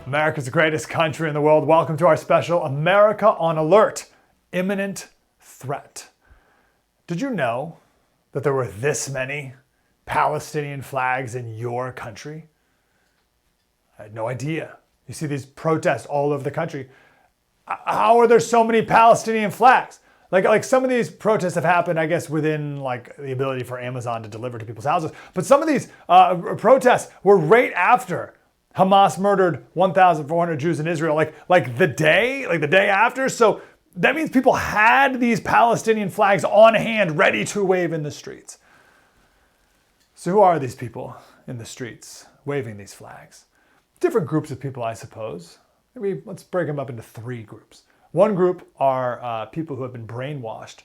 America's the greatest country in the world. Welcome to our special America on Alert, Imminent Threat. Did you know that there were this many Palestinian flags in your country? I had no idea. You see these protests all over the country. How are there so many Palestinian flags? Like some of these protests have happened, I guess, within like the ability for Amazon to deliver to people's houses. But some of these protests were right after Hamas murdered 1,400 Jews in Israel, like the day after. So that means people had these Palestinian flags on hand, ready to wave in the streets. So who are these people in the streets waving these flags? Different groups of people, I suppose. Maybe let's break them up into three groups. One group are people who have been brainwashed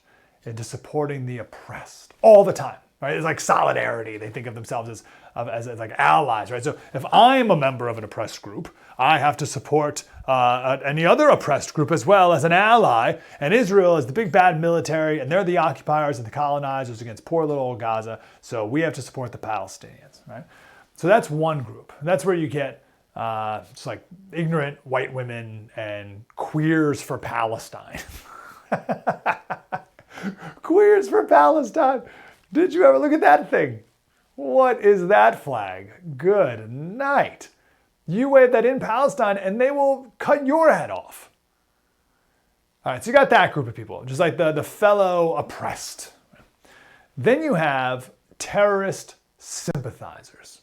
into supporting the oppressed all the time, right? It's like solidarity. They think of themselves as like allies, right? So if I'm a member of an oppressed group, I have to support any other oppressed group as well as an ally. And Israel is the big bad military, and they're the occupiers and the colonizers against poor little old Gaza. So we have to support the Palestinians, right? So that's one group. That's where you get it's like ignorant white women and queers for Palestine. Queers for Palestine. Did you ever look at that thing? What is that flag? Good night. You wave that in Palestine and they will cut your head off. All right, so you got that group of people, just like the fellow oppressed. Then you have terrorist sympathizers.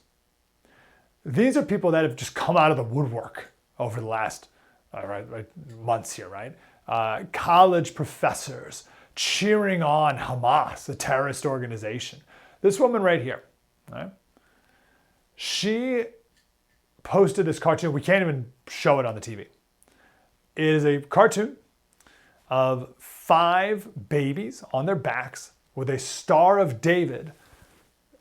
These are people that have just come out of the woodwork over the last months here, right? College professors cheering on Hamas, a terrorist organization. This woman right here, right? She posted this cartoon. We can't even show it on the TV. It is a cartoon of 5 babies on their backs with a Star of David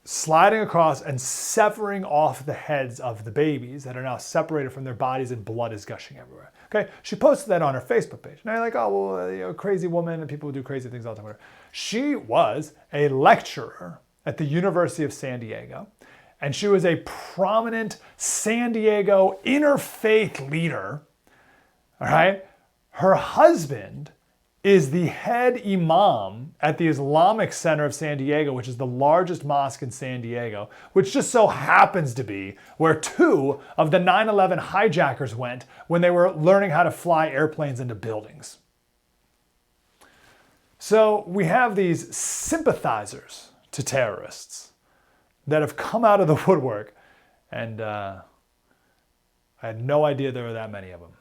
sliding across and severing off the heads of the babies that are now separated from their bodies and blood is gushing everywhere. Okay, she posted that on her Facebook page. Now you're like, oh, well, crazy woman and people do crazy things all the time. She was a lecturer at the University of San Diego, and she was a prominent San Diego interfaith leader. All right, her husband is the head imam at the Islamic Center of San Diego, which is the largest mosque in San Diego, which just so happens to be where 2 of the 9/11 hijackers went when they were learning how to fly airplanes into buildings. So we have these sympathizers to terrorists that have come out of the woodwork, and I had no idea there were that many of them.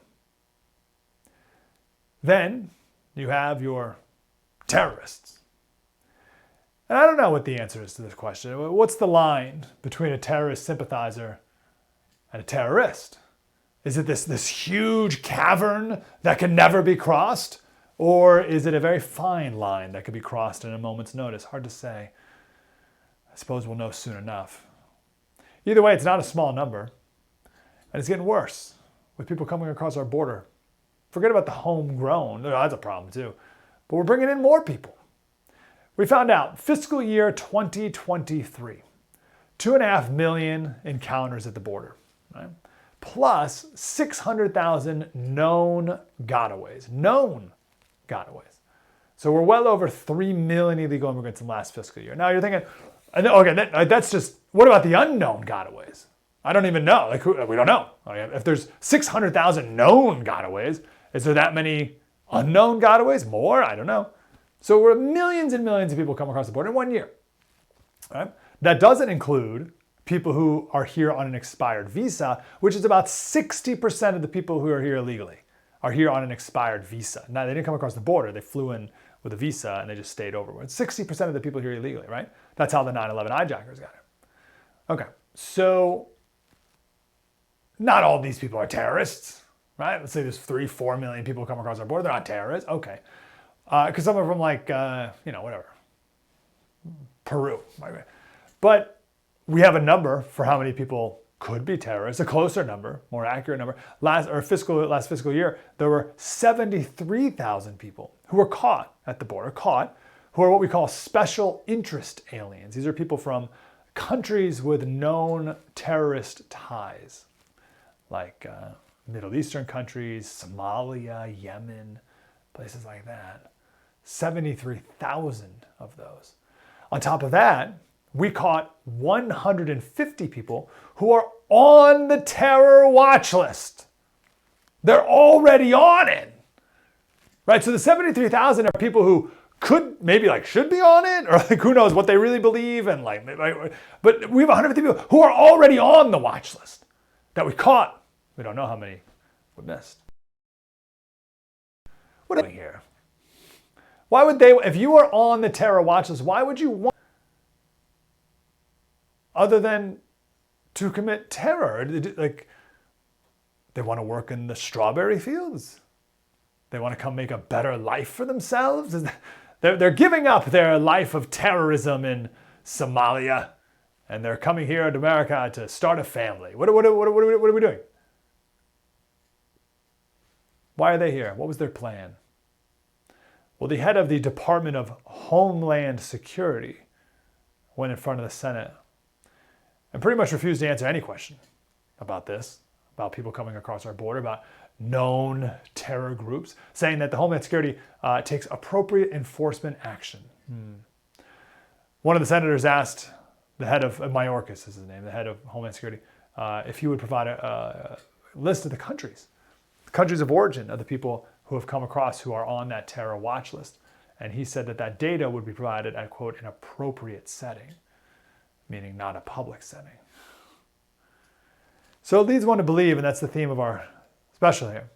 Then you have your terrorists. And I don't know what the answer is to this question. What's the line between a terrorist sympathizer and a terrorist? Is it this huge cavern that can never be crossed? Or is it a very fine line that could be crossed in a moment's notice? Hard to say. I suppose we'll know soon enough. Either way, it's not a small number. And it's getting worse with people coming across our border. Forget about the homegrown. That's a problem too. But we're bringing in more people. We found out fiscal year 2023, 2.5 million encounters at the border, right? Plus 600,000 known gotaways. So we're well over 3 million illegal immigrants in last fiscal year. Now you're thinking, okay, that's just, what about the unknown gotaways? I don't even know. We don't know. If there's 600,000 known gotaways, is there that many unknown gotaways? More? I don't know. So we're millions and millions of people come across the border in 1 year. Right? That doesn't include people who are here on an expired visa, which is about 60% of the people who are here illegally are here on an expired visa. Now, they didn't come across the border. They flew in with a visa and they just stayed over. It's 60% of the people here illegally, right? That's how the 9/11 hijackers got it. Okay, so not all these people are terrorists. Right? Let's say there's 3-4 million people who come across our border. They're not terrorists. Okay. Because some are from whatever. Peru. But we have a number for how many people could be terrorists, a closer number, more accurate number. Last fiscal year, there were 73,000 people who were caught at the border, who are what we call special interest aliens. These are people from countries with known terrorist ties, like Middle Eastern countries, Somalia, Yemen, places like that. 73,000 of those. On top of that, we caught 150 people who are on the terror watch list. They're already on it. Right? So the 73,000 are people who could maybe should be on it, or who knows what they really believe, and but we have 150 people who are already on the watch list that we caught. We don't know how many we missed. What are we doing here? Why would they, if you are on the terror watch list, why would you want other than to commit terror? They want to work in the strawberry fields? They want to come make a better life for themselves? They're giving up their life of terrorism in Somalia, and they're coming here to America to start a family. What are we doing? Why are they here? What was their plan? Well, the head of the Department of Homeland Security went in front of the Senate and pretty much refused to answer any question about this, about people coming across our border, about known terror groups, saying that the Homeland Security takes appropriate enforcement action. One of the senators asked the head of, Mayorkas is his name, the head of Homeland Security, if he would provide a list of the countries of origin of the people who have come across who are on that terror watch list. And he said that data would be provided at, quote, an appropriate setting, meaning not a public setting. So it leads one to believe, and that's the theme of our special here,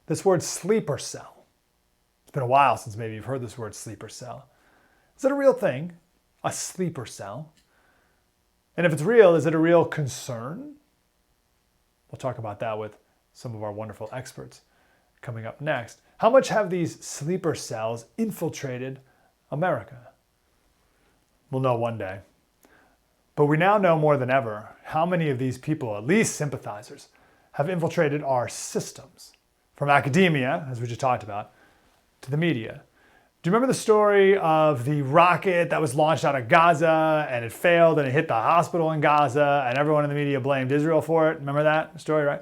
this word sleeper cell. It's been a while since maybe you've heard this word sleeper cell. Is it a real thing? A sleeper cell? And if it's real, is it a real concern? We'll talk about that with some of our wonderful experts coming up next. How much have these sleeper cells infiltrated America? We'll know one day. But we now know more than ever how many of these people, at least sympathizers, have infiltrated our systems. From academia, as we just talked about, to the media. Do you remember the story of the rocket that was launched out of Gaza and it failed and it hit the hospital in Gaza and everyone in the media blamed Israel for it? Remember that story, right?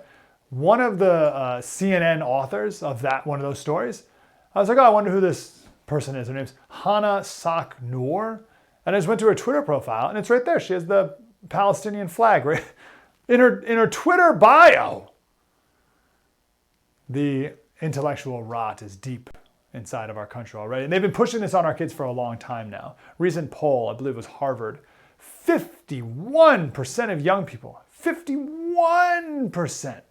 One of the CNN authors of one of those stories, I was like, oh, I wonder who this person is. Her name's Hannah Sak-Noor. And I just went to her Twitter profile and it's right there. She has the Palestinian flag right in her Twitter bio. The intellectual rot is deep inside of our country already. And they've been pushing this on our kids for a long time now. Recent poll, I believe it was Harvard, 51% of young people, 51%,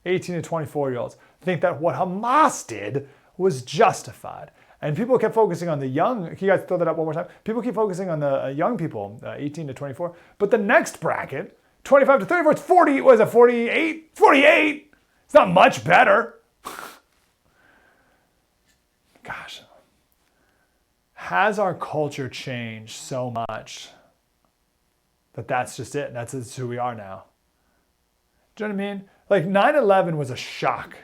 18 to 24-year-olds, think that what Hamas did was justified. And people kept focusing on the young. Can you guys throw that up one more time? People keep focusing on the young people, 18 to 24. But the next bracket, 25 to 34, it's 40, was it 48? 48! It's not much better. Gosh. Has our culture changed so much that that's just it? That's who we are now. Do you know what I mean? Like 9/11 was a shock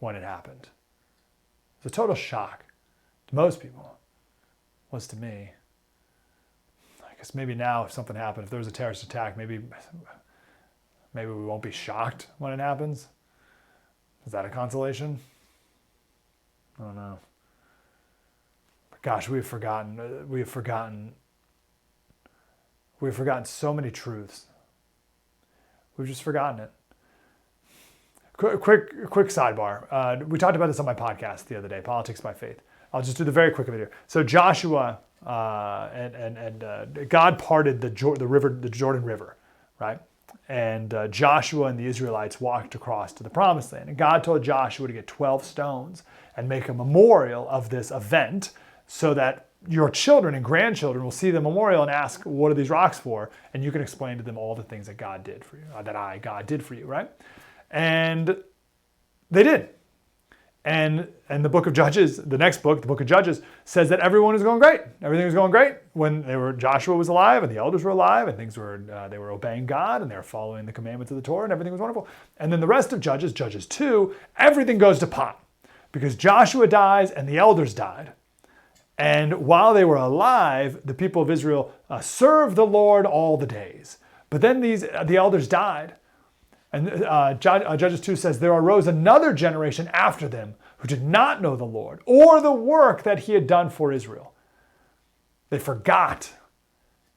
when it happened. It was a total shock to most people. It was to me. I guess maybe now if something happened, if there was a terrorist attack, maybe we won't be shocked when it happens. Is that a consolation? I don't know. But gosh, we've forgotten so many truths. We've just forgotten it. Quick sidebar. We talked about this on my podcast the other day, Politics by Faith. I'll just do the very quick video. So Joshua and God parted the Jordan River, right? And Joshua and the Israelites walked across to the Promised Land. And God told Joshua to get 12 stones and make a memorial of this event so that your children and grandchildren will see the memorial and ask, what are these rocks for? And you can explain to them all the things that God did for you, God did for you, right? And they did. And the book of Judges, the next book, the book of Judges, says that everyone was going great. Everything was going great when Joshua was alive and the elders were alive and they were obeying God and they were following the commandments of the Torah and everything was wonderful. And then the rest of Judges, Judges 2, everything goes to pot because Joshua dies and the elders died. And while they were alive, the people of Israel served the Lord all the days. But then the elders died. And Judges 2 says, there arose another generation after them who did not know the Lord or the work that he had done for Israel. They forgot.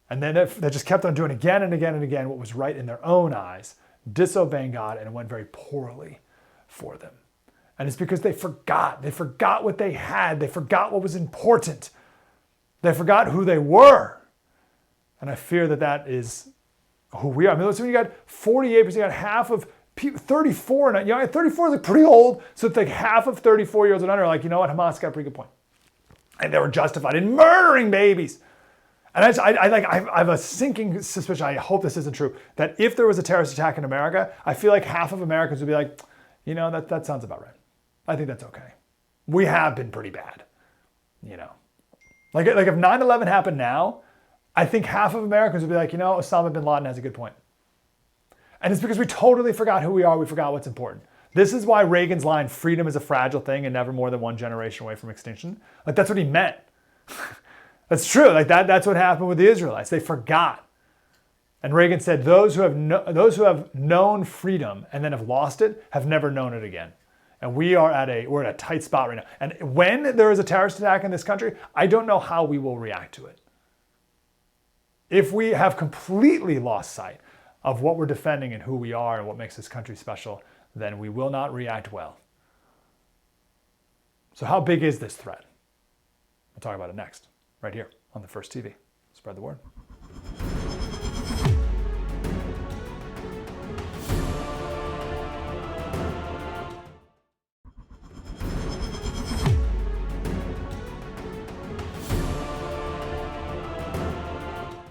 And then they just kept on doing again and again and again what was right in their own eyes, disobeying God, and it went very poorly for them. And it's because they forgot. They forgot what they had. They forgot what was important. They forgot who they were. And I fear that that is who we are. I mean, listen, when you got 48%, you got half of people, 34, and 34 is like pretty old. So it's like half of 34-year-olds and under are like, you know what, Hamas got a pretty good point. And they were justified in murdering babies. And I have a sinking suspicion, I hope this isn't true, that if there was a terrorist attack in America, I feel like half of Americans would be like, you know, that sounds about right. I think that's okay. We have been pretty bad, you know. Like if 9/11 happened now, I think half of Americans would be like, you know, Osama bin Laden has a good point. And it's because we totally forgot who we are. We forgot what's important. This is why Reagan's line, freedom is a fragile thing and never more than one generation away from extinction. Like that's what he meant. That's true. Like that's what happened with the Israelites. They forgot. And Reagan said, those who have known freedom and then have lost it have never known it again. And we're at a tight spot right now. And when there is a terrorist attack in this country, I don't know how we will react to it. If we have completely lost sight of what we're defending and who we are and what makes this country special, then we will not react well. So how big is this threat? We'll talk about it next, right here on the First TV. Spread the word.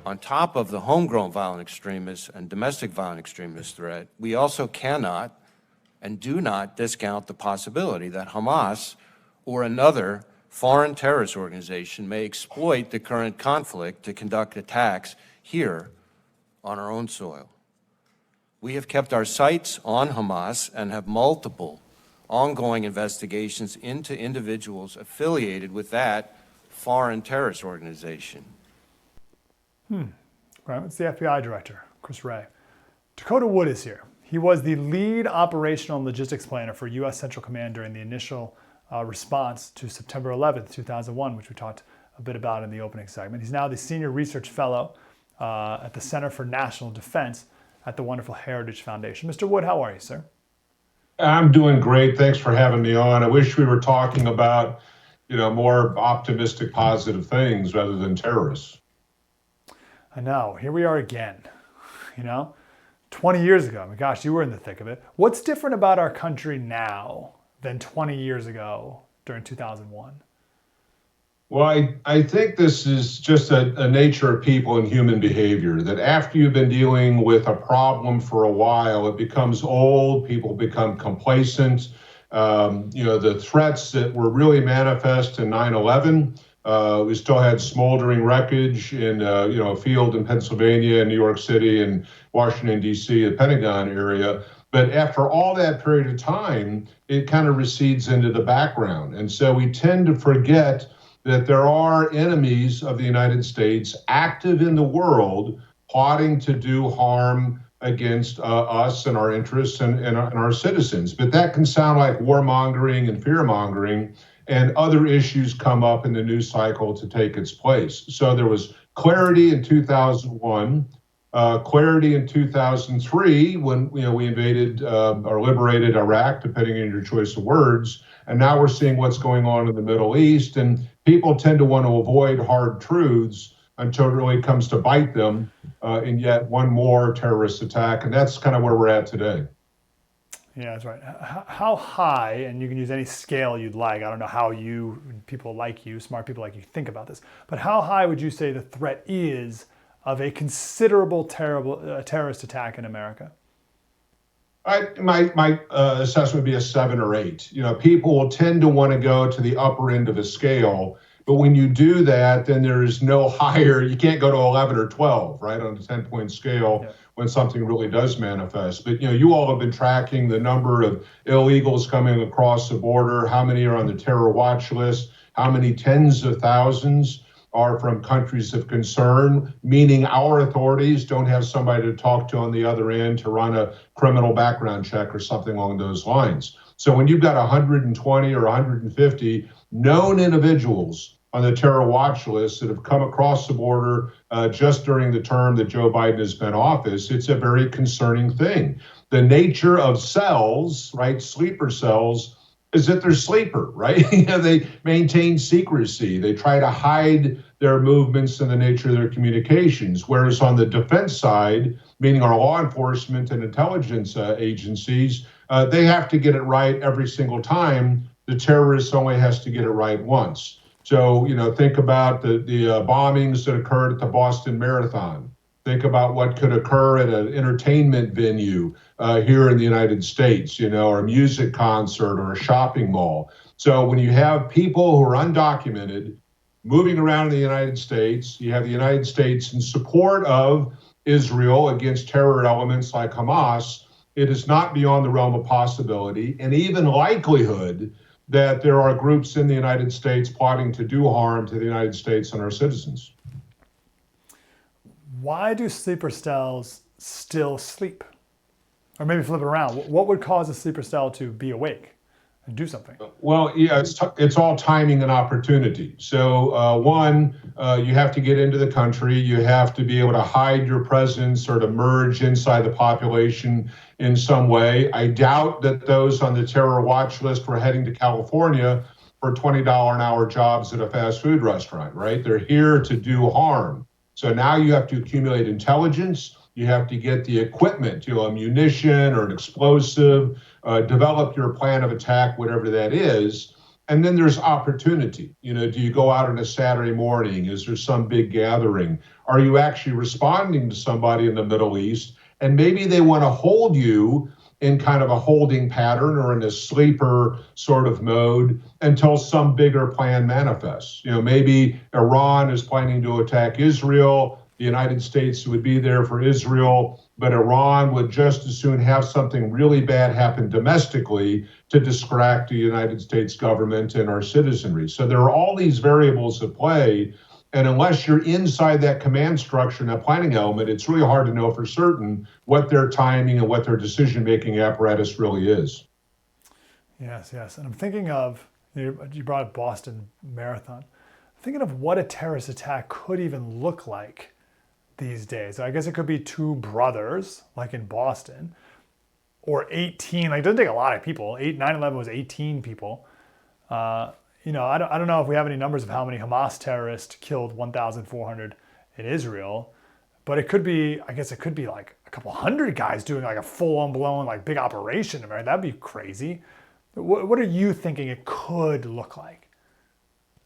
On top of the homegrown violent extremist and domestic violent extremist threat, we also cannot and do not discount the possibility that Hamas or another foreign terrorist organization may exploit the current conflict to conduct attacks here on our own soil. We have kept our sights on Hamas and have multiple ongoing investigations into individuals affiliated with that foreign terrorist organization. It's the FBI director, Chris Wray. Dakota Wood is here. He was the lead operational and logistics planner for U.S. Central Command during the initial response to September 11th, 2001, which we talked a bit about in the opening segment. He's now the senior research fellow at the Center for National Defense at the wonderful Heritage Foundation. Mr. Wood, how are you, sir? I'm doing great. Thanks for having me on. I wish we were talking about, more optimistic, positive things rather than terrorists. I know. Here we are again. 20 years ago. I mean, gosh, you were in the thick of it. What's different about our country now than 20 years ago during 2001? Well, I think this is just a nature of people and human behavior, that after you've been dealing with a problem for a while, it becomes old, people become complacent. The threats that were really manifest in 9/11, we still had smoldering wreckage in, a field in Pennsylvania, New York City, and Washington, D.C., the Pentagon area. But after all that period of time, it kind of recedes into the background. And so we tend to forget that there are enemies of the United States active in the world, plotting to do harm against us and our interests and our citizens. But that can sound like warmongering and fear-mongering, and other issues come up in the news cycle to take its place. So there was clarity in 2001, clarity in 2003 when we invaded or liberated Iraq, depending on your choice of words. And now we're seeing what's going on in the Middle East. And people tend to want to avoid hard truths until it really comes to bite them in yet one more terrorist attack. And that's kind of where we're at today. Yeah, that's right. How high, and you can use any scale you'd like, I don't know how people like you, smart people like you think about this, but how high would you say the threat is of a considerable terrorist attack in America? My assessment would be a 7 or 8. People will tend to want to go to the upper end of a scale, but when you do that, then there is no higher. You can't go to 11 or 12, right, on a 10-point scale. Yeah. When something really does manifest. But you all have been tracking the number of illegals coming across the border, how many are on the terror watch list, how many tens of thousands. are from countries of concern, meaning our authorities don't have somebody to talk to on the other end to run a criminal background check or something along those lines. So when you've got 120 or 150 known individuals on the terror watch list that have come across the border just during the term that Joe Biden has been in office, it's a very concerning thing. The nature of cells, right, sleeper cells, is that they're sleeper, right? They maintain secrecy. They try to hide their movements and the nature of their communications. Whereas on the defense side, meaning our law enforcement and intelligence agencies, they have to get it right every single time. The terrorist only has to get it right once. So, think about the bombings that occurred at the Boston Marathon. Think about what could occur at an entertainment venue here in the United States, or a music concert or a shopping mall. So when you have people who are undocumented moving around in the United States, you have the United States in support of Israel against terror elements like Hamas, it is not beyond the realm of possibility and even likelihood that there are groups in the United States plotting to do harm to the United States and our citizens. Why do sleeper cells still sleep? Or maybe flip it around. What would cause a sleeper cell to be awake and do something? Well, yeah, it's all timing and opportunity. So one, you have to get into the country. You have to be able to hide your presence or to merge inside the population in some way. I doubt that those on the terror watch list were heading to California for $20 an hour jobs at a fast food restaurant, right? They're here to do harm. So now you have to accumulate intelligence. You have to get the equipment, a munition or an explosive, develop your plan of attack, whatever that is. And then there's opportunity. Do you go out on a Saturday morning? Is there some big gathering? Are you actually responding to somebody in the Middle East? And maybe they want to hold you in kind of a holding pattern or in a sleeper sort of mode until some bigger plan manifests. Maybe Iran is planning to attack Israel. The United States would be there for Israel, but Iran would just as soon have something really bad happen domestically to distract the United States government and our citizenry. So there are all these variables at play. And unless you're inside that command structure and that planning element, it's really hard to know for certain what their timing and what their decision-making apparatus really is. Yes. And I'm thinking of, you brought up Boston Marathon. I'm thinking of what a terrorist attack could even look like these days. I guess it could be two brothers, like in Boston, or 18, it doesn't take a lot of people. 9/11 was 18 people. I don't know if we have any numbers of how many Hamas terrorists killed 1,400 in Israel, but it could be like a couple hundred guys doing like a full-on blown like big operation. Right? That'd be crazy. What are you thinking it could look like?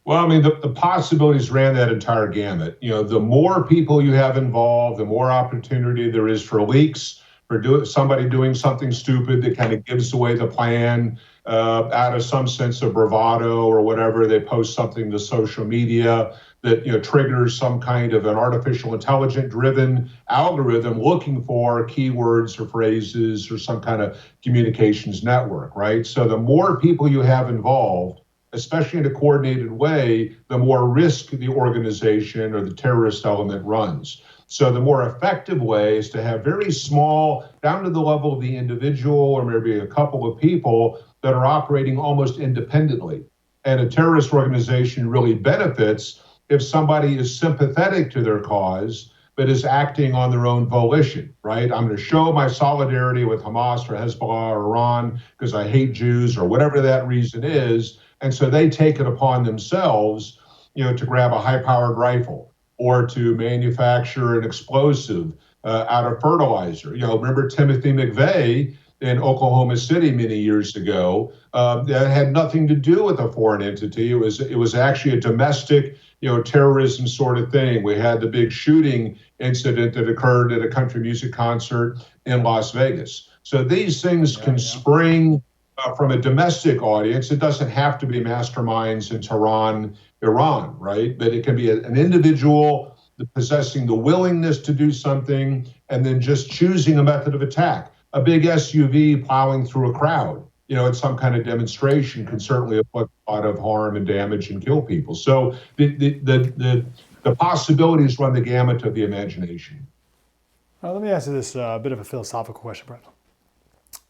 Well, I mean, the possibilities ran that entire gamut. The more people you have involved, the more opportunity there is for leaks, for somebody doing something stupid that kind of gives away the plan out of some sense of bravado or whatever. They post something to social media that triggers some kind of an artificial intelligence driven algorithm looking for keywords or phrases or some kind of communications network, right? So the more people you have involved, especially in a coordinated way, the more risk the organization or the terrorist element runs. So the more effective way is to have very small, down to the level of the individual or maybe a couple of people that are operating almost independently. And a terrorist organization really benefits if somebody is sympathetic to their cause, but is acting on their own volition, right? I'm going to show my solidarity with Hamas or Hezbollah or Iran because I hate Jews or whatever that reason is. And so they take it upon themselves, to grab a high-powered rifle or to manufacture an explosive out of fertilizer. Remember Timothy McVeigh in Oklahoma City many years ago? That had nothing to do with a foreign entity. It was actually a domestic, terrorism sort of thing. We had the big shooting incident that occurred at a country music concert in Las Vegas. So these things can spring from a domestic audience. It doesn't have to be masterminds in Tehran, Iran, right? But it can be an individual possessing the willingness to do something and then just choosing a method of attack. A big SUV plowing through a crowd. at some kind of demonstration could certainly inflict a lot of harm and damage and kill people. So the possibilities run the gamut of the imagination. Let me ask you this bit of a philosophical question, Brett.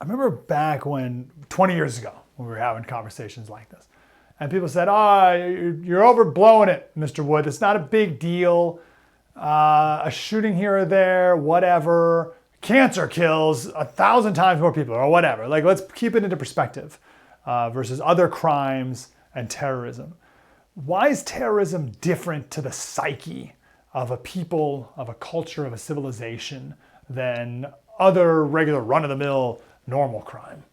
I remember back 20 years ago, when we were having conversations like this, and people said, you're overblowing it, Mr. Wood. It's not a big deal. A shooting here or there, whatever. Cancer kills 1,000 times more people or whatever. Like, let's keep it into perspective versus other crimes and terrorism. Why is terrorism different to the psyche of a people, of a culture, of a civilization than other regular run-of-the-mill normal crime?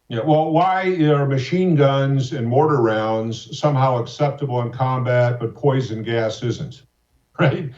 Yeah, well, why are machine guns and mortar rounds somehow acceptable in combat, but poison gas isn't? Right?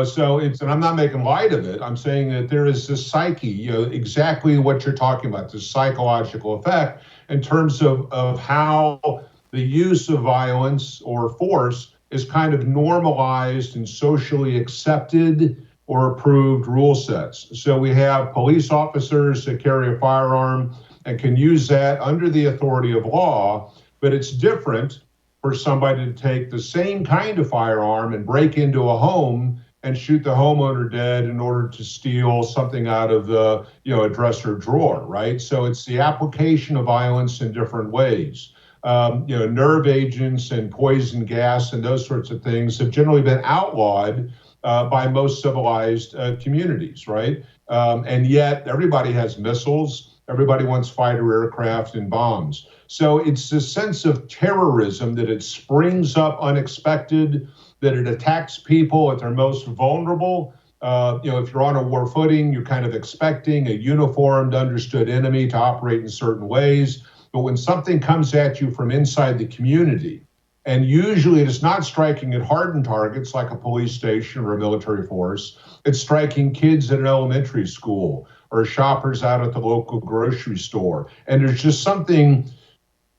So and I'm not making light of it. I'm saying that there is this psyche, exactly what you're talking about, this psychological effect in terms of how the use of violence or force is kind of normalized and socially accepted or approved rule sets. So we have police officers that carry a firearm and can use that under the authority of law, but it's different for somebody to take the same kind of firearm and break into a home and shoot the homeowner dead in order to steal something out of the, a dresser drawer, right? So it's the application of violence in different ways. Nerve agents and poison gas and those sorts of things have generally been outlawed by most civilized communities, right? And yet everybody has missiles. Everybody wants fighter aircraft and bombs. So it's this sense of terrorism that it springs up unexpected, that it attacks people at their most vulnerable. If you're on a war footing, you're kind of expecting a uniformed, understood enemy to operate in certain ways. But when something comes at you from inside the community, and usually it is not striking at hardened targets like a police station or a military force, it's striking kids at an elementary school or shoppers out at the local grocery store. And there's just something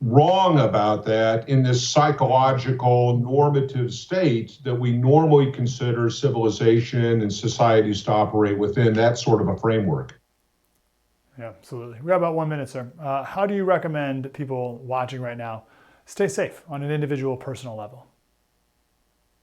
wrong about that in this psychological normative state that we normally consider civilization and societies to operate within that sort of a framework. Yeah, absolutely. We got about 1 minute, sir. How do you recommend people watching right now stay safe on an individual, personal level?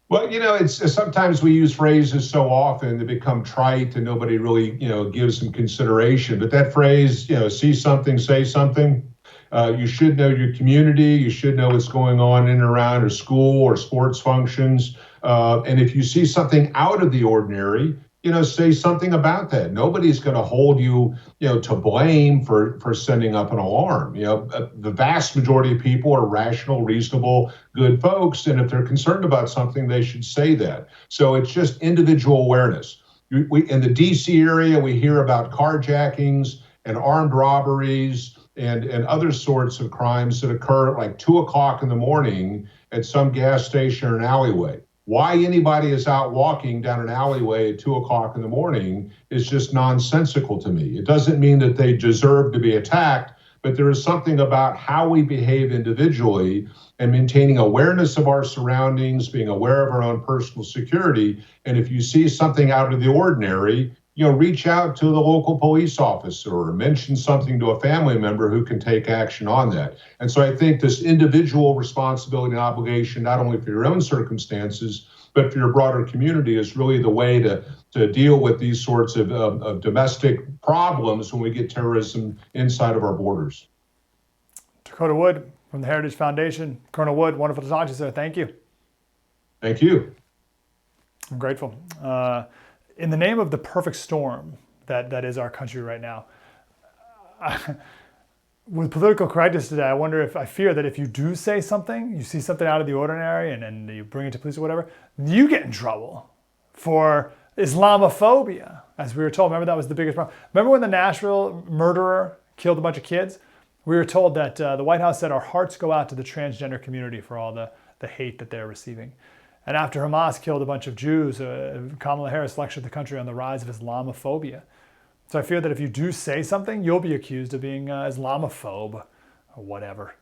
Well, it's sometimes we use phrases so often they become trite and nobody really, gives them consideration. But that phrase, see something, say something. You should know your community. You should know what's going on in and around a school or sports functions. And if you see something out of the ordinary, say something about that. Nobody's going to hold you, to blame for sending up an alarm. The vast majority of people are rational, reasonable, good folks. And if they're concerned about something, they should say that. So it's just individual awareness. In the DC area, we hear about carjackings and armed robberies and other sorts of crimes that occur at like 2 o'clock in the morning at some gas station or an alleyway. Why anybody is out walking down an alleyway at 2 o'clock in the morning is just nonsensical to me. It doesn't mean that they deserve to be attacked, but there is something about how we behave individually and maintaining awareness of our surroundings, being aware of our own personal security. And if you see something out of the ordinary, reach out to the local police officer or mention something to a family member who can take action on that. And so I think this individual responsibility and obligation, not only for your own circumstances, but for your broader community, is really the way to deal with these sorts of domestic problems when we get terrorism inside of our borders. Dakota Wood from the Heritage Foundation. Colonel Wood, wonderful to talk to you, sir. Thank you. Thank you. I'm grateful. In the name of the perfect storm that is our country right now, with political correctness today, I fear that if you do say something, you see something out of the ordinary and you bring it to police or whatever, you get in trouble for Islamophobia, as we were told. Remember, that was the biggest problem. Remember when the Nashville murderer killed a bunch of kids? We were told that the White House said our hearts go out to the transgender community for all the hate that they're receiving. And after Hamas killed a bunch of Jews, Kamala Harris lectured the country on the rise of Islamophobia. So I fear that if you do say something, you'll be accused of being Islamophobe or whatever.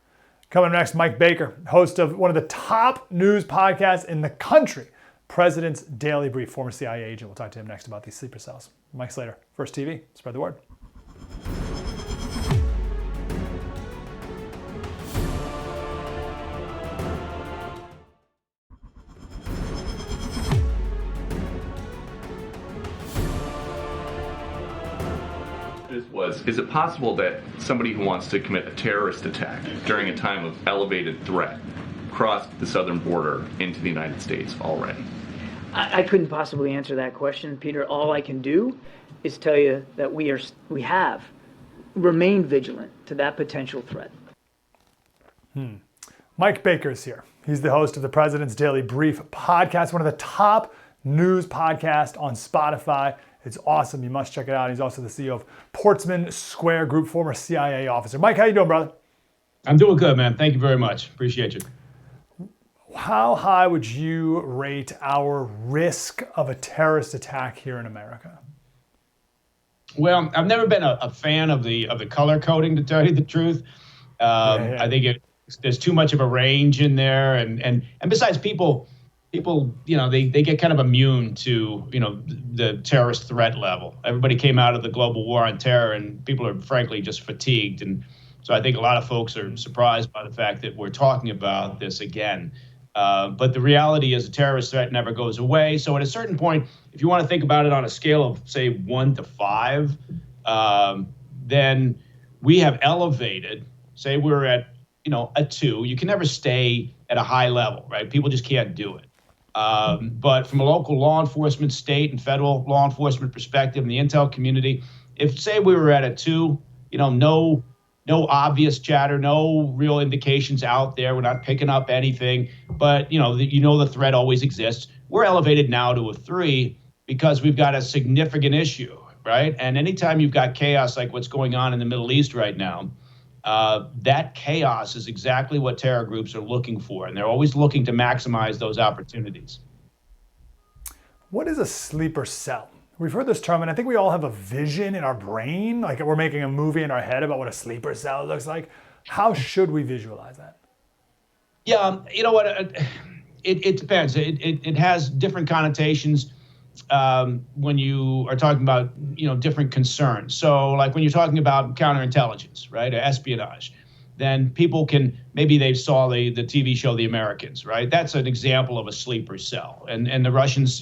Coming up next, Mike Baker, host of one of the top news podcasts in the country, President's Daily Brief, former CIA agent. We'll talk to him next about these sleeper cells. Mike Slater, First TV, spread the word. was, is it possible that somebody who wants to commit a terrorist attack during a time of elevated threat crossed the southern border into the United States already? I couldn't possibly answer that question, Peter. All I can do is tell you that we have remained vigilant to that potential threat. Mike Baker's here. He's the host of the President's Daily Brief podcast, one of the top news podcasts on Spotify. It's awesome. You must check it out. He's also the CEO of Portsman Square Group, former CIA officer. Mike, how you doing, brother? I'm doing good, man. Thank you very much. Appreciate you. How high would you rate our risk of a terrorist attack here in America? Well, I've never been a fan of the color coding, to tell you the truth. I think there's too much of a range in there, and besides, people, they get kind of immune to the terrorist threat level. Everybody came out of the global war on terror, and people are frankly just fatigued, and so I think a lot of folks are surprised by the fact that we're talking about this again. But the reality is, a terrorist threat never goes away. So at a certain point, if you want to think about it on a scale of, say, 1 to 5, then we have elevated. Say we're at, a 2. You can never stay at a high level, right? People just can't do it. But from a local law enforcement, state and federal law enforcement perspective, in the intel community, if, say, we were at a 2, no obvious chatter, no real indications out there. We're not picking up anything, but the threat always exists. We're elevated now to a 3 because we've got a significant issue, right? And anytime you've got chaos like what's going on in the Middle East right now, that chaos is exactly what terror groups are looking for, and they're always looking to maximize those opportunities. What is a sleeper cell? We've heard this term, and I think we all have a vision in our brain, like we're making a movie in our head about what a sleeper cell looks like. How should we visualize that? Yeah, you know what? It depends. It has different connotations when you are talking about different concerns. So, like when you're talking about counterintelligence, right, or espionage, then people can, maybe they saw the TV show The Americans, right? That's an example of a sleeper cell. And the Russians,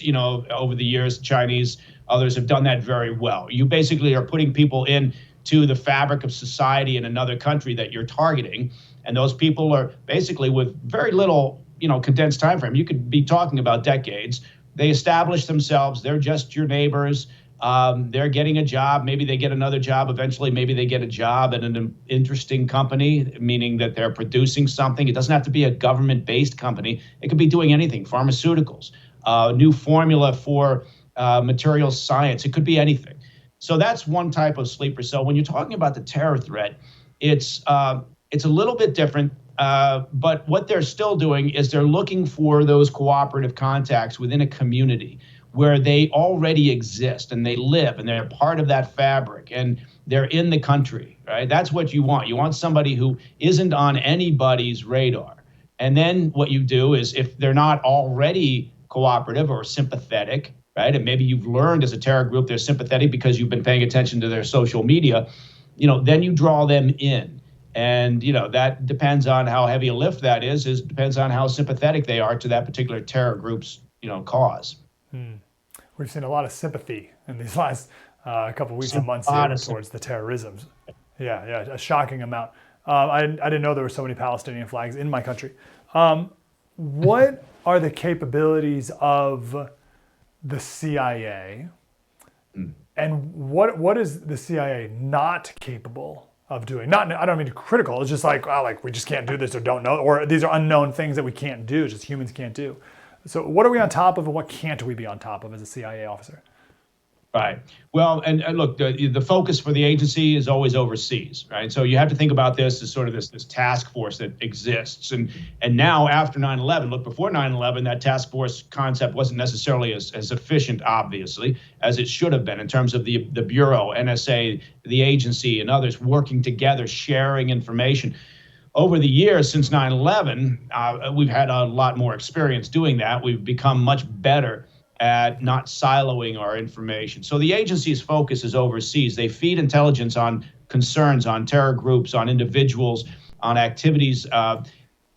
over the years, Chinese, others have done that very well. You basically are putting people into the fabric of society in another country that you're targeting. And those people are basically, with very little, condensed time frame, you could be talking about decades. They establish themselves. They're just your neighbors. They're getting a job. Maybe they get another job eventually. Maybe they get a job at an interesting company, meaning that they're producing something. It doesn't have to be a government-based company. It could be doing anything, pharmaceuticals, new formula for material science. It could be anything. So that's one type of sleeper cell. When you're talking about the terror threat, it's a little bit different. But what they're still doing is they're looking for those cooperative contacts within a community where they already exist and they live and they're part of that fabric and they're in the country, right? That's what you want. You want somebody who isn't on anybody's radar. And then what you do is, if they're not already cooperative or sympathetic, right? And maybe you've learned as a terror group they're sympathetic because you've been paying attention to their social media, then you draw them in. And, that depends on how heavy a lift that is. It depends on how sympathetic they are to that particular terror group's, cause. We've seen a lot of sympathy in these last couple of weeks and months here towards the terrorism. Yeah, a shocking amount. I didn't know there were so many Palestinian flags in my country. What are the capabilities of the CIA? And what is the CIA not capable of doing? I don't mean critical. It's just like we just can't do this or don't know, or these are unknown things that we can't do, just humans can't do. So what are we on top of and what can't we be on top of as a CIA officer? Right. Well, and look, the focus for the agency is always overseas, right? So you have to think about this as sort of this task force that exists. And now after 9/11, look, before 9/11, that task force concept wasn't necessarily as efficient, obviously, as it should have been in terms of the Bureau, NSA, the agency, and others working together, sharing information. Over the years since 9/11, we've had a lot more experience doing that. We've become much better at not siloing our information. So the agency's focus is overseas. They feed intelligence on concerns, on terror groups, on individuals, on activities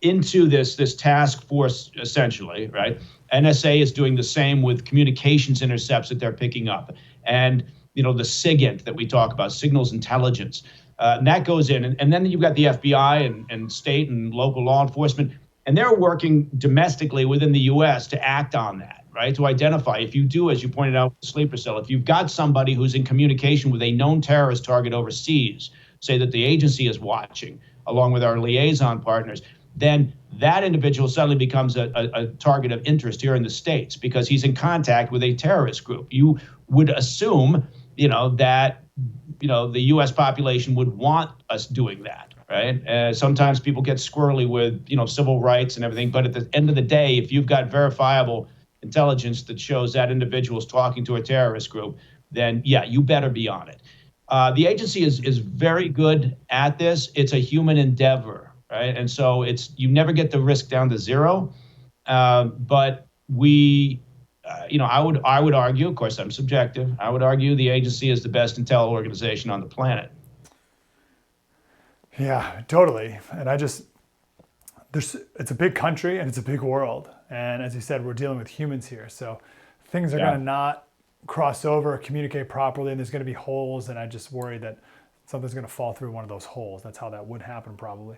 into this task force, essentially, right? NSA is doing the same with communications intercepts that they're picking up. And the SIGINT that we talk about, signals intelligence. And that goes in. And then you've got the FBI and state and local law enforcement, and they're working domestically within the U.S. to act on that, right? To identify, if you do, as you pointed out, sleeper cell, if you've got somebody who's in communication with a known terrorist target overseas, say that the agency is watching, along with our liaison partners, then that individual suddenly becomes a target of interest here in the States because he's in contact with a terrorist group. You would assume, that, the U.S. population would want us doing that, right? Sometimes people get squirrely with, civil rights and everything. But at the end of the day, if you've got verifiable intelligence that shows that individual is talking to a terrorist group, then, yeah, you better be on it. The agency is very good at this. It's a human endeavor, right? And so you never get the risk down to zero. But we, I would argue, of course, I'm subjective. I would argue the agency is the best intel organization on the planet. Yeah, totally. And it's a big country and it's a big world. And as you said, we're dealing with humans here. So things are going to not cross over or communicate properly, and there's going to be holes. And I just worry that something's going to fall through one of those holes. That's how that would happen probably.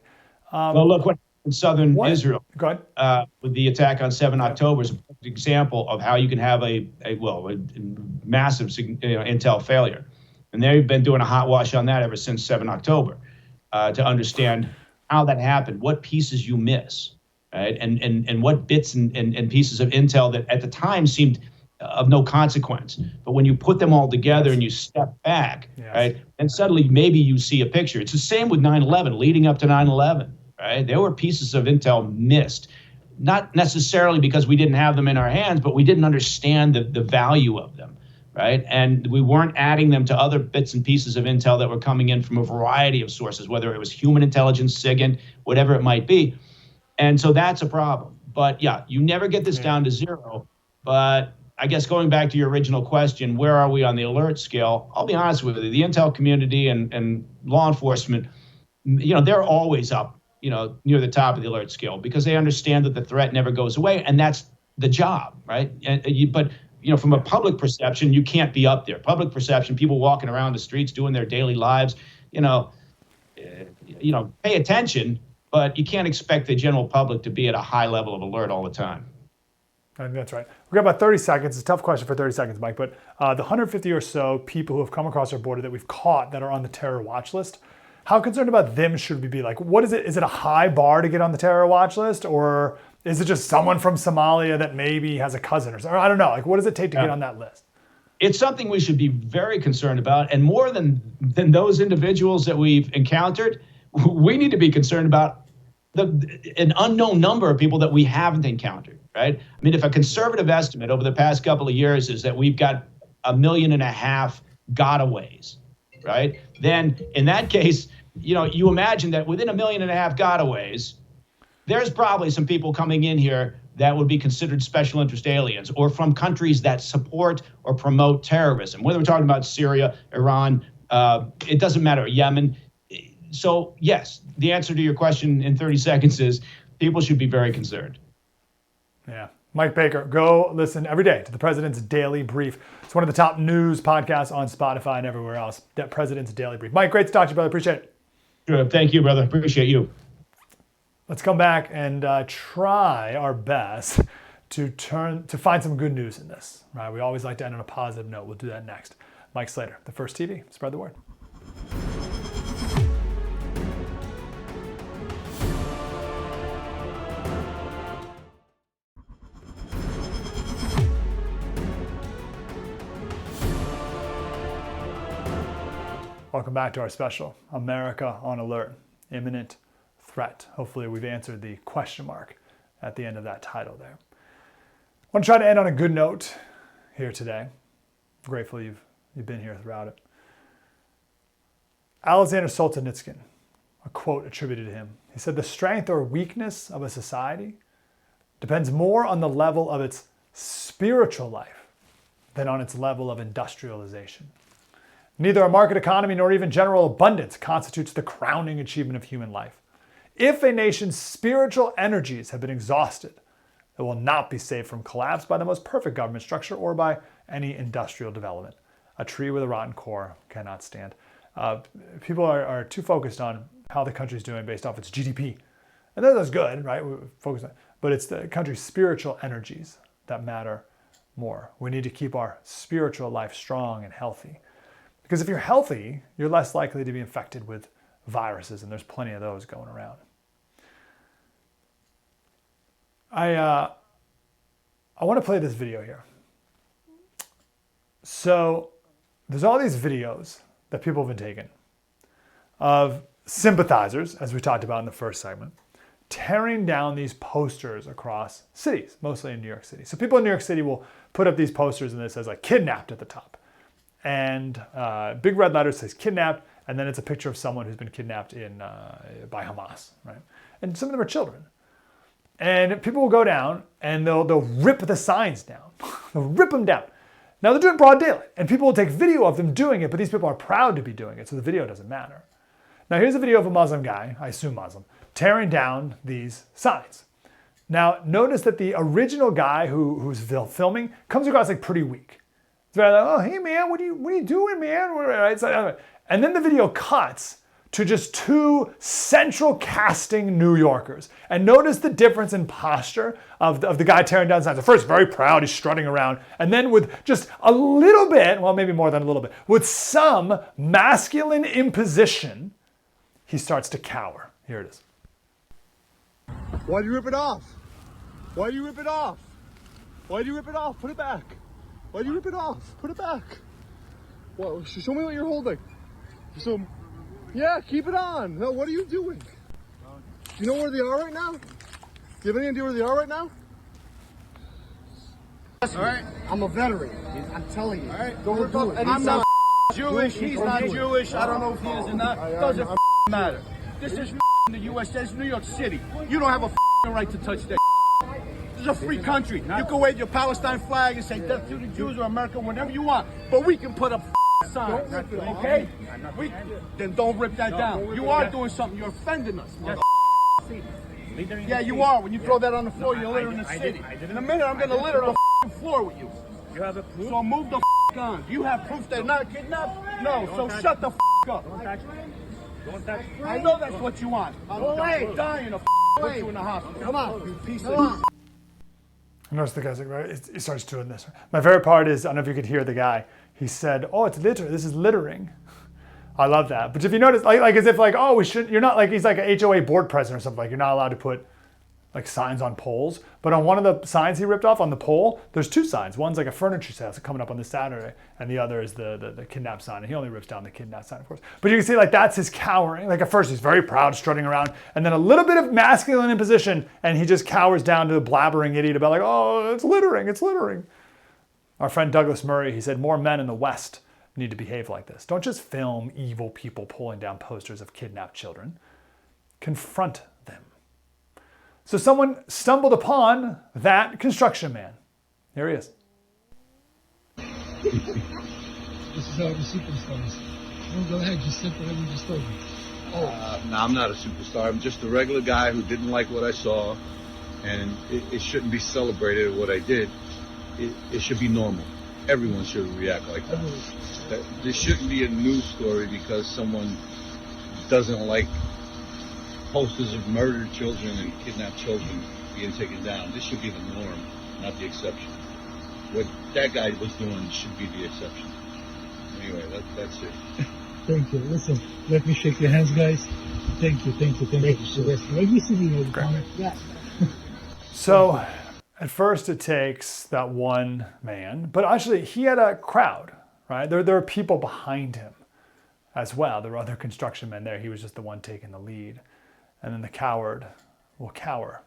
Well, look what in southern Israel Go ahead. With the attack on 7 October is an example of how you can have a massive intel failure. And they've been doing a hot wash on that ever since 7 October to understand how that happened, what pieces you miss, right? And what bits and pieces of intel that at the time seemed of no consequence. But when you put them all together and you step back, right, and suddenly maybe you see a picture. It's the same with 9/11, leading up to 9/11. Right? There were pieces of intel missed, not necessarily because we didn't have them in our hands, but we didn't understand the value of them, right? And we weren't adding them to other bits and pieces of intel that were coming in from a variety of sources, whether it was human intelligence, SIGINT, whatever it might be. And so that's a problem. But yeah, you never get this down to zero. But I guess going back to your original question, where are we on the alert scale? I'll be honest with you, the intel community and law enforcement, they're always up, near the top of the alert scale because they understand that the threat never goes away, and that's the job, right? But from a public perception, you can't be up there. Public perception, people walking around the streets doing their daily lives, pay attention, but you can't expect the general public to be at a high level of alert all the time. I think that's right. We've got about 30 seconds. It's a tough question for 30 seconds, Mike, but the 150 or so people who have come across our border that we've caught that are on the terror watch list, how concerned about them should we be? Like, what is it? Is it a high bar to get on the terror watch list? Or is it just someone from Somalia that maybe has a cousin or something? I don't know. Like, what does it take to get on that list? It's something we should be very concerned about. And more than those individuals that we've encountered, we need to be concerned about an unknown number of people that we haven't encountered, right? I mean, if a conservative estimate over the past couple of years is that we've got 1.5 million gotaways, right? Then in that case, you imagine that within 1.5 million gotaways, there's probably some people coming in here that would be considered special interest aliens or from countries that support or promote terrorism, whether we're talking about Syria, Iran, it doesn't matter, Yemen. So yes, the answer to your question in 30 seconds is people should be very concerned. Yeah. Mike Baker, go listen every day to the President's Daily Brief. It's one of the top news podcasts on Spotify and everywhere else. President's Daily Brief. Mike, great to talk to you, brother. Appreciate it. Sure. Thank you, brother. Appreciate you. Let's come back and try our best to find some good news in this. Right? We always like to end on a positive note. We'll do that next. Mike Slater, The First TV. Spread the word. Welcome back to our special, America on Alert, Imminent Threat. Hopefully we've answered the question mark at the end of that title there. I want to try to end on a good note here today. I'm grateful you've been here throughout it. Alexander Solzhenitsyn, a quote attributed to him. He said, "The strength or weakness of a society depends more on the level of its spiritual life than on its level of industrialization. Neither a market economy nor even general abundance constitutes the crowning achievement of human life. If a nation's spiritual energies have been exhausted, it will not be saved from collapse by the most perfect government structure or by any industrial development. A tree with a rotten core cannot stand. People are too focused on how the country's doing based off its GDP. And that's good, right? We focus on, but it's the country's spiritual energies that matter more. We need to keep our spiritual life strong and healthy. Because if you're healthy, you're less likely to be infected with viruses, and there's plenty of those going around. I want to play this video here. So there's all these videos that people have been taking of sympathizers, as we talked about in the first segment, tearing down these posters across cities, mostly in New York City. So people in New York City will put up these posters and it says like kidnapped at the top. And big red letters says kidnapped, and then it's a picture of someone who's been kidnapped by Hamas, right? And some of them are children. And people will go down and they'll rip the signs down. They'll rip them down. Now they're doing broad daylight, and people will take video of them doing it, but these people are proud to be doing it, so the video doesn't matter. Now here's a video of a Muslim guy, I assume Muslim, tearing down these signs. Now notice that the original guy who's filming comes across like pretty weak. It's very like, oh hey man, what are you doing, man? And then the video cuts to just two central casting New Yorkers. And notice the difference in posture of the guy tearing down signs. At first, very proud, he's strutting around. And then with just a little bit, well, maybe more than a little bit, with some masculine imposition, he starts to cower. Here it is. Why do you rip it off? Why do you rip it off? Why do you rip it off? Put it back. Why do you rip it off? Put it back. Well, show me what you're holding. Yeah, keep it on. No, what are you doing? You know where they are right now? Do you have any idea where they are right now? All right. I'm a veteran. I'm telling you. All right. Don't do it. I'm not Jewish. He's not Jewish. I don't know if he is or not. Doesn't matter. This is the U.S. This is New York City. You don't have a right to touch that. This is a free country. You can wave your Palestine flag and say death to the Jews or America, whatever you want. But we can put up signs, okay? Then don't rip that down. You are doing something. You're offending us. Yeah, you are. When you throw that on the floor, you're littering the city. In a minute, I'm going to litter the floor with you. You have a proof? So move the on. Do you have proof they're not kidnapped? No, so shut the up. Don't touch me. Don't touch me. I know that's what you want. I'll dying to put you in the hospital. Come on, you piece of... Notice the guy's like, right? He starts doing this. My favorite part is, I don't know if you could hear the guy. He said, "Oh, it's litter. This is littering." I love that. But if you notice, like as if like, oh, we shouldn't. You're not like he's like an HOA board president or something. Like you're not allowed to put like signs on poles. But on one of the signs he ripped off on the pole, there's two signs. One's like a furniture sale coming up on this Saturday, and the other is the kidnap sign. And he only rips down the kidnap sign, of course. But you can see like that's his cowering. Like at first he's very proud, strutting around, and then a little bit of masculine imposition, and he just cowers down to the blabbering idiot about like, oh, it's littering, it's littering. Our friend Douglas Murray, he said, more men in the West need to behave like this. Don't just film evil people pulling down posters of kidnapped children. Confront them. So someone stumbled upon that construction man. Here he is. This is how the superstars. Oh, go ahead, just say whatever you just told me. No, I'm not a superstar. I'm just a regular guy who didn't like what I saw, and it shouldn't be celebrated what I did. It should be normal. Everyone should react like that. This shouldn't be a news story because someone doesn't like posters of murdered children and kidnapped children being taken down. This should be the norm, not the exception. What that guy was doing should be the exception. Anyway, that's it. Thank you. Listen, let me shake your hands, guys. Thank you. Let me see you. Yeah. So, at first it takes that one man, but actually he had a crowd, right? There are people behind him as well. There were other construction men there. He was just the one taking the lead. And then the coward will cower.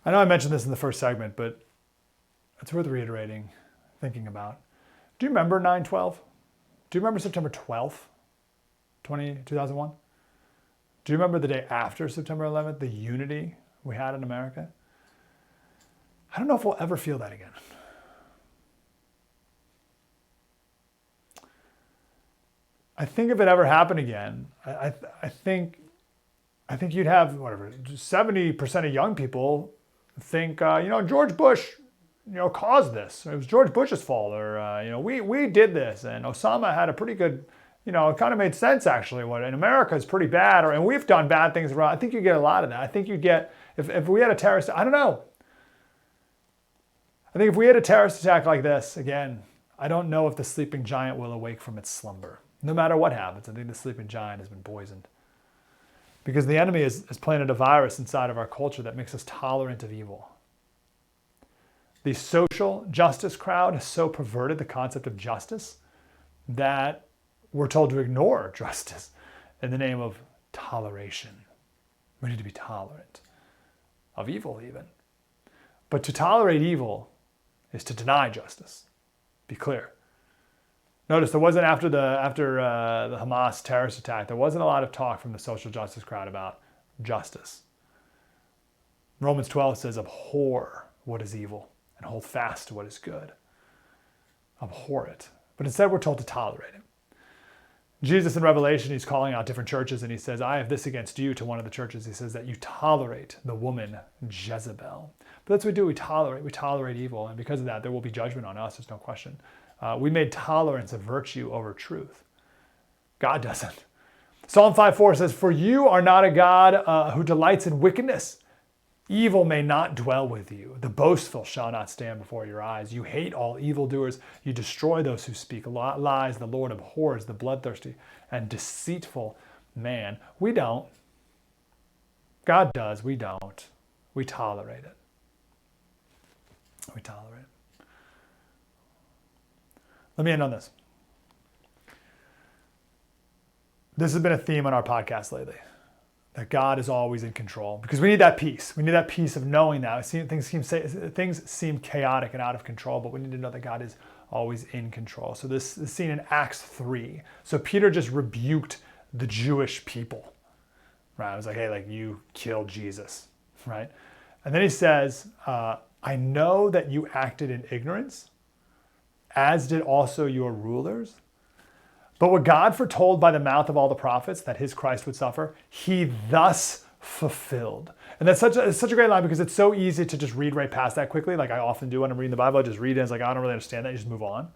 I know I mentioned this in the first segment, but it's worth reiterating, thinking about. Do you remember 9/12? Do you remember September 12th, 2001? Do you remember the day after September 11th, the unity we had in America? I don't know if we'll ever feel that again. I think if it ever happened again, I think you'd have, 70% of young people think, George Bush, caused this. It was George Bush's fault, or we did this, and Osama had a pretty good, it kind of made sense actually. What in America is pretty bad, and we've done bad things wrong. I think you get a lot of that. I think you get if we had a terrorist. I don't know. I think if we had a terrorist attack like this again, I don't know if the sleeping giant will awake from its slumber. No matter what happens, I think the sleeping giant has been poisoned. Because the enemy has planted a virus inside of our culture that makes us tolerant of evil. The social justice crowd has so perverted the concept of justice that we're told to ignore justice in the name of toleration. We need to be tolerant of evil even. But to tolerate evil is to deny justice. Be clear. Notice there wasn't after the Hamas terrorist attack, there wasn't a lot of talk from the social justice crowd about justice. Romans 12 says, abhor what is evil and hold fast to what is good. Abhor it. But instead we're told to tolerate it. Jesus in Revelation, he's calling out different churches and he says, I have this against you to one of the churches. He says that you tolerate the woman Jezebel. But that's what we do, we tolerate evil. And because of that, there will be judgment on us, there's no question. We made tolerance a virtue over truth. God doesn't. Psalm 5:4 says, for you are not a God who delights in wickedness. Evil may not dwell with you. The boastful shall not stand before your eyes. You hate all evildoers. You destroy those who speak lies. The Lord abhors the bloodthirsty and deceitful man. We don't. God does. We don't. We tolerate it. We tolerate it. Let me end on this. This has been a theme on our podcast lately, that God is always in control, because we need that peace. We need that peace of knowing that. Things seem chaotic and out of control, but we need to know that God is always in control. So this is seen in Acts 3. So Peter just rebuked the Jewish people, right? I was like, hey, you killed Jesus, right? And then he says, I know that you acted in ignorance, as did also your rulers. But what God foretold by the mouth of all the prophets, that his Christ would suffer, he thus fulfilled. And that's such a great line, because it's so easy to just read right past that quickly, like I often do when I'm reading the Bible. I just read it and it's like, I don't really understand that, you just move on.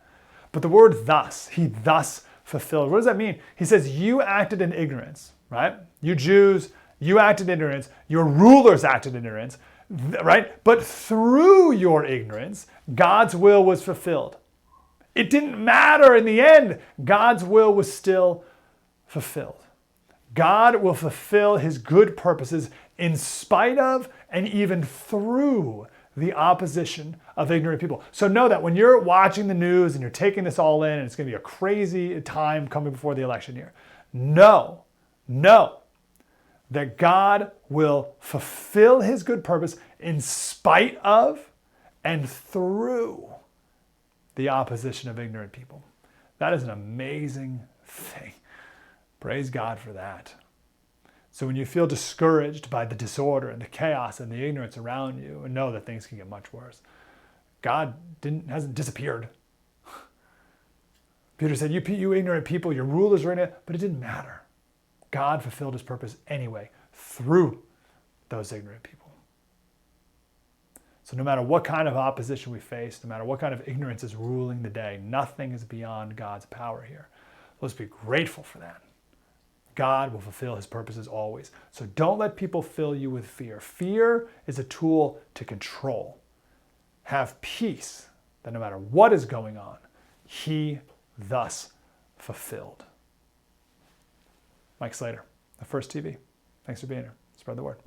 But the word thus, he thus fulfilled. What does that mean? He says, you acted in ignorance, right? You Jews, you acted in ignorance. Your rulers acted in ignorance, right? But through your ignorance, God's will was fulfilled. It didn't matter in the end. God's will was still fulfilled. God will fulfill his good purposes in spite of and even through the opposition of ignorant people. So know that when you're watching the news and you're taking this all in, and it's going to be a crazy time coming before the election year, know that God will fulfill his good purpose in spite of and through the opposition of ignorant people. That is an amazing thing. Praise God for that. So when you feel discouraged by the disorder and the chaos and the ignorance around you, and know that things can get much worse, God hasn't disappeared. Peter said, you ignorant people, your rulers were in it, but it didn't matter. God fulfilled his purpose anyway through those ignorant people. So no matter what kind of opposition we face, no matter what kind of ignorance is ruling the day, nothing is beyond God's power here. Let's be grateful for that. God will fulfill his purposes always. So don't let people fill you with fear. Fear is a tool to control. Have peace that no matter what is going on, he thus fulfilled. Mike Slater, The First TV. Thanks for being here. Spread the word.